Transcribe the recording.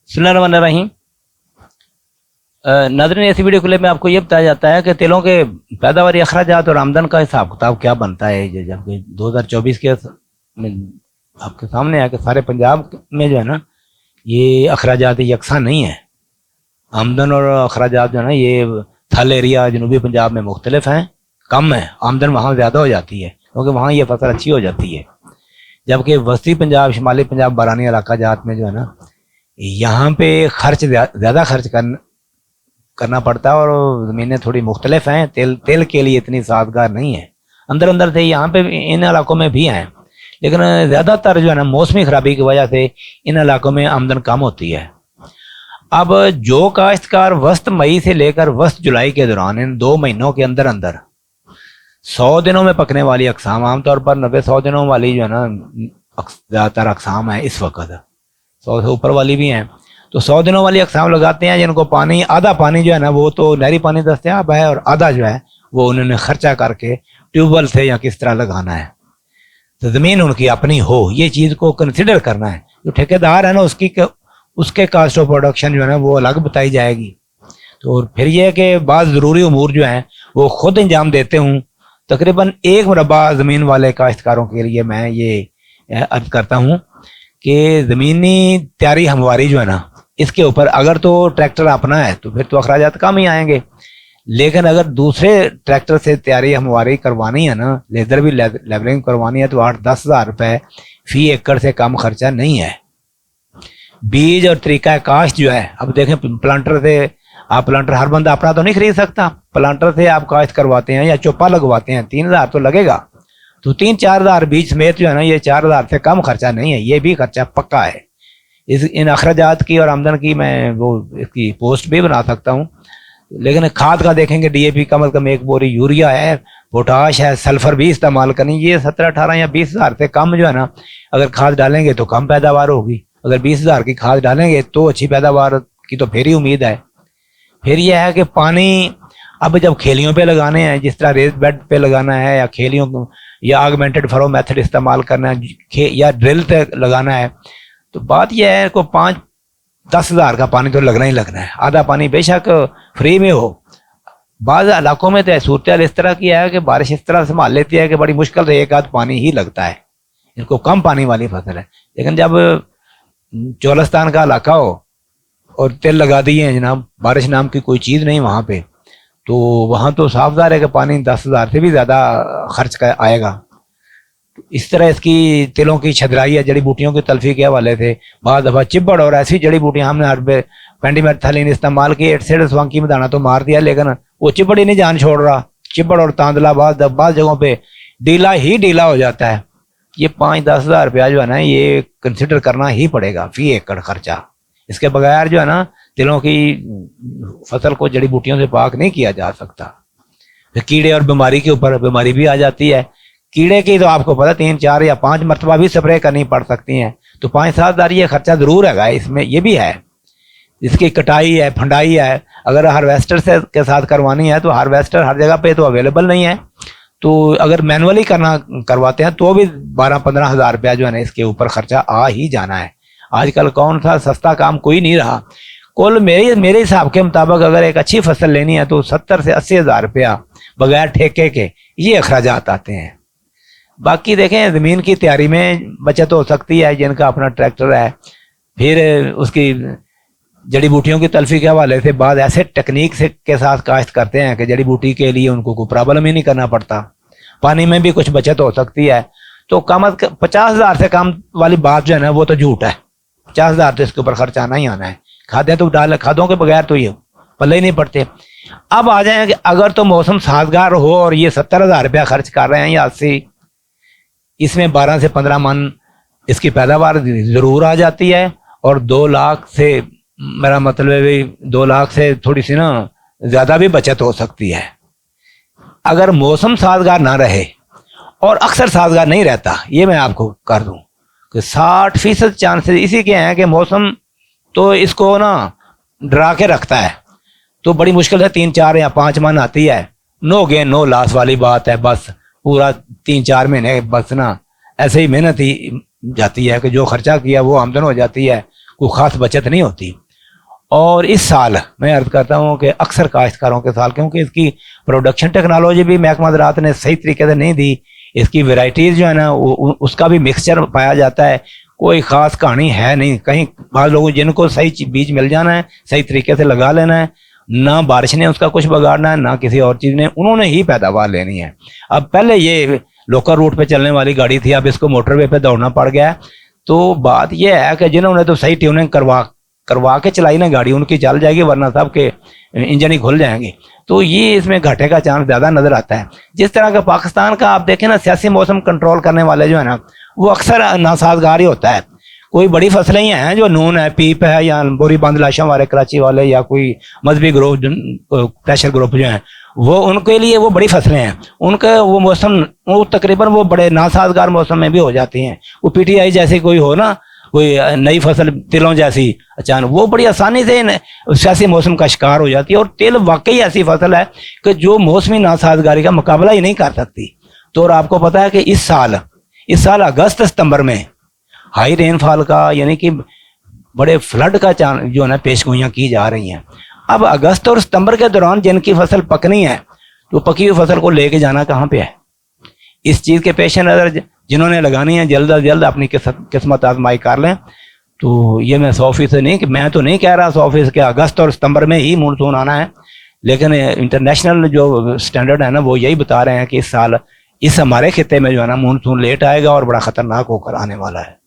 बिस्मिल्लाहिर्रहमानिर्रहीम। नाज़रीन, ऐसी वीडियो क्लिप में आपको ये बताया जाता है कि तेलों के पैदावारी अखराजात और आमदन का हिसाब किताब क्या बनता है। जबकि 2024 के में आपके सामने है कि सारे पंजाब में जो है ना, ये अखराजात यकसा नहीं है। आमदन और अखराजात जो है ना, ये थल एरिया जनूबी पंजाब में मुख्तलिफ हैं, कम है। आमदन वहाँ ज़्यादा हो जाती है क्योंकि वहाँ ये फसल अच्छी हो जाती है। जबकि वस्ती पंजाब, शुमाली पंजाब, बारानी इलाका जात में जो है ना, यहाँ पे खर्च ज़्यादा खर्च करना पड़ता है और ज़मीनें थोड़ी मुख्तलिफ हैं। तेल के लिए इतनी साजगार नहीं है। अंदर अंदर से यहाँ पे इन इलाकों में भी हैं, लेकिन ज़्यादातर जो है ना, मौसमी खराबी की वजह से इन इलाकों में आमदन कम होती है। अब जो काश्तकार वस्त मई से लेकर वस्त जुलाई के दौरान, इन 2 महीनों के अंदर अंदर 100 दिनों में पकने वाली अकसाम, आमतौर पर 90-100 दिनों वाली जो है ना ज़्यादातर अकसाम है इस वक्त, 100 से ऊपर वाली भी हैं, तो 100 दिनों वाली अकसाम लगाते हैं जिनको पानी, आधा पानी जो है ना वो तो नहरी पानी दस्तयाब है और आधा जो है वो उन्होंने खर्चा करके ट्यूबवेल से या किस तरह लगाना है। तो ज़मीन उनकी अपनी हो, ये चीज़ को कंसिडर करना है। जो ठेकेदार है ना, उसके कास्ट ऑफ प्रोडक्शन जो है ना वो अलग बताई जाएगी। तो फिर ये है कि बाज़ ज़रूरी उमूर जो हैं वो खुद इंजाम देते हूँ। तकरीबन 1 मुरब्बा ज़मीन वाले काश्तकारों के लिए मैं ये अर्ज करता हूँ कि ज़मीनी तैयारी हमवारी जो है ना, इसके ऊपर अगर तो ट्रैक्टर अपना है तो फिर तो अखराजात कम ही आएंगे, लेकिन अगर दूसरे ट्रैक्टर से तैयारी हमवारी करवानी है ना, लेदर भी लेवलिंग करवानी है, तो 8-10 हज़ार रुपये फ़ी एकड़ से कम खर्चा नहीं है। बीज और तरीका काश्त जो है, अब देखें प्लांटर से आप, प्लांटर हर बंदा अपना तो नहीं खरीद सकता, प्लांटर से आप काश्त करवाते हैं या चोपा लगवाते हैं, 3 हज़ार तो लगेगा। तो 3-4 हज़ार बीज समेत जो है ना, ये 4 हज़ार से कम खर्चा नहीं है, ये भी खर्चा पक्का है। इन अखराजात की और आमदन की मैं वो इसकी पोस्ट भी बना सकता हूँ। लेकिन खाद का देखेंगे, DAP कम अज़ कम 1 बोरी, यूरिया है, पोटाश है, सल्फर भी इस्तेमाल करनी, ये 17-18 या 20 हज़ार से कम जो है ना, अगर खाद डालेंगे तो कम पैदावार होगी। अगर 20 हज़ार की खाद डालेंगे तो अच्छी पैदावार की तो फिर ही उम्मीद है। फिर यह है कि पानी अब जब खेलियों पे लगाने हैं, जिस तरह रेस बेड पे लगाना है या खेलियों या ऑगमेंटेड फरो मेथड इस्तेमाल करना है या ड्रिल पे लगाना है, तो बात यह है को 5-10 हज़ार का पानी तो लगना ही लगना है। आधा पानी बेशक फ्री में हो। बाज़ इलाकों में तो सूरत इस तरह की है कि बारिश इस तरह संभाल लेती है कि बड़ी मुश्किल से 1 आध पानी ही लगता है। इनको कम पानी वाली फसल है। लेकिन जब चोलस्तान का इलाका हो और तेल लगा दिए हैं जनाब, बारिश नाम की कोई चीज़ नहीं वहाँ पे, तो वहाँ तो साफ ज़ाहिर है कि पानी 10 हज़ार से भी ज़्यादा खर्च का आएगा। इस तरह इसकी तिलों की छदराई या जड़ी बूटियों की तलफी के हवाले से बाद दफ़ा चिब्बड़ और ऐसी जड़ी बूटियाँ हमने हर पेंडीमेथलिन इस्तेमाल की, एडसेड स्वांकी में दाना तो मार दिया, लेकिन वो चिब्बड़ ही नहीं जान छोड़ रहा। चिब्बड़ और तांदला बाद जगहों पे डीला ही डीला हो जाता है। ये 5-10 हज़ार रुपया जो है ना, ये कंसिडर करना ही पड़ेगा फ़ी एकड़ खर्चा। इसके बगैर जो है ना, तिलों की फसल को जड़ी बूटियों से पाक नहीं किया जा सकता। फिर कीड़े और बीमारी के ऊपर बीमारी भी आ जाती है। कीड़े की तो आपको पता 3-4 या 5 मरतबा भी स्प्रे करनी पड़ सकती हैं, तो 5-7 हज़ार ये खर्चा ज़रूर है इसमें। ये भी है, इसकी कटाई है, फंडाई है। अगर हार्वेस्टर से के साथ करवानी है तो हार्वेस्टर हर जगह पे तो अवेलेबल नहीं है, तो अगर मैनुअली करवाते हैं तो भी 12-15 हज़ार रुपया जो है ना, इसके ऊपर खर्चा आ ही जाना है। आजकल कौन सा सस्ता काम कोई नहीं रहा। कुल मेरे हिसाब के मुताबिक अगर एक अच्छी फसल लेनी है तो 70 से 80 हज़ार रुपया बगैर ठेके के ये अखराजात आते हैं। बाकी देखें, ज़मीन की तैयारी में बचत हो सकती है जिनका अपना ट्रैक्टर है। फिर उसकी जड़ी बूटियों की तलफी के हवाले से बाद ऐसे टेक्निक से के साथ काश्त करते हैं कि जड़ी बूटी के लिए उनको कोई प्रॉब्लम ही नहीं करना पड़ता। पानी में भी कुछ बचत हो सकती है। तो कम अज़ कम 50 हज़ार से कम वाली बात जो है ना, वो तो झूठ है। 50 हज़ार तो इसके ऊपर खर्चा नहीं आना है। खादें तो खादों के बगैर तो ये पल्ले ही नहीं पड़ते। अब आ जाए कि अगर तो मौसम साजगार हो और ये 70 हज़ार रुपया खर्च कर रहे हैं या 80, इसमें 12 से 15 मन इसकी पैदावार ज़रूर आ जाती है। और 2 लाख से, मेरा मतलब है 2 लाख से थोड़ी सी ना ज़्यादा भी बचत हो सकती है। अगर मौसम साजगार ना रहे, और अक्सर साजगार नहीं रहता, ये मैं आपको कर दूं कि 60% चांसेस इसी के हैं कि मौसम तो इसको ना डरा के रखता है। तो बड़ी मुश्किल से 3-4 या 5 मन आती है। नो गेन नो लॉस वाली बात है। बस पूरा 3-4 महीने बस ना ऐसे ही मेहनत ही जाती है कि जो खर्चा किया वो आमदन हो जाती है। کوئی خاص بچت نہیں ہوتی. اور اس سال میں عرض کرتا ہوں کہ اکثر کاشتکاروں کے سال، کیونکہ اس کی پروڈکشن ٹیکنالوجی بھی محکمہ زراعت نے صحیح طریقے سے نہیں دی، اس کی ویرائٹیز جو ہے نا اس کا بھی مکسچر پایا جاتا ہے، کوئی خاص کہانی ہے نہیں. کہیں بعض لوگوں جن کو صحیح بیج مل جانا ہے صحیح طریقے سے لگا لینا ہے، نہ بارش نے اس کا کچھ بگاڑنا ہے نہ کسی اور چیز نے، انہوں نے ہی پیداوار لینی ہے. اب پہلے یہ لوکل روٹ پہ چلنے والی گاڑی تھی، اب اس کو موٹر وے پہ دوڑنا پڑ گیا ہے. تو بات یہ ہے کہ جنہوں نے تو صحیح ٹیوننگ کروا کے چلائی نا گاڑی، ان کی چل جائے گی، ورنہ سب کے انجن ہی کھل جائیں گے. تو یہ اس میں گھاٹے کا چانس زیادہ نظر آتا ہے. جس طرح کا پاکستان کا آپ دیکھیں نا سیاسی موسم کنٹرول کرنے والے جو ہے نا وہ اکثر ناسازگار ہی ہوتا ہے. کوئی بڑی فصلیں ہی ہیں جو نون ہے، پیپ ہے، یا بوری بند لاشوں والے کراچی والے، یا کوئی مذہبی گروپ پریشر گروپ جو ہیں وہ ان کے لیے وہ بڑی فصلیں ہیں، ان کا وہ موسم وہ تقریباً وہ بڑے ناسازگار موسم میں بھی ہو جاتی ہیں. وہ پی ٹی آئی جیسی کوئی ہو نا، کوئی نئی فصل تلوں جیسی اچانک وہ بڑی آسانی سے سیاسی موسم کا شکار ہو جاتی ہے. اور تل واقعی ایسی فصل ہے کہ جو موسمی ناسازگاری کا مقابلہ ہی نہیں کر سکتی. تو اور آپ کو پتہ ہے کہ اس سال اگست ستمبر میں ہائی رین فال کا یعنی کہ بڑے فلڈ کا جو ہے نا پیش گوئیاں کی جا رہی ہیں. اب اگست اور ستمبر کے دوران جن کی فصل پکنی ہے تو پکی ہوئی فصل کو لے کے جانا کہاں پہ ہے؟ اس چیز کے پیش نظر جنہوں نے لگانی ہے جلد از جلد اپنی قسمت آزمائی کر لیں. تو یہ میں 100% نہیں کہ میں تو نہیں کہہ رہا 100% کہ اگست اور ستمبر میں ہی مونسون آنا ہے، لیکن انٹرنیشنل جو سٹینڈرڈ ہے نا وہ یہی بتا رہے ہیں کہ اس سال اس ہمارے خطے میں جو ہے نا مونسون لیٹ آئے گا اور بڑا خطرناک ہو کر آنے والا ہے.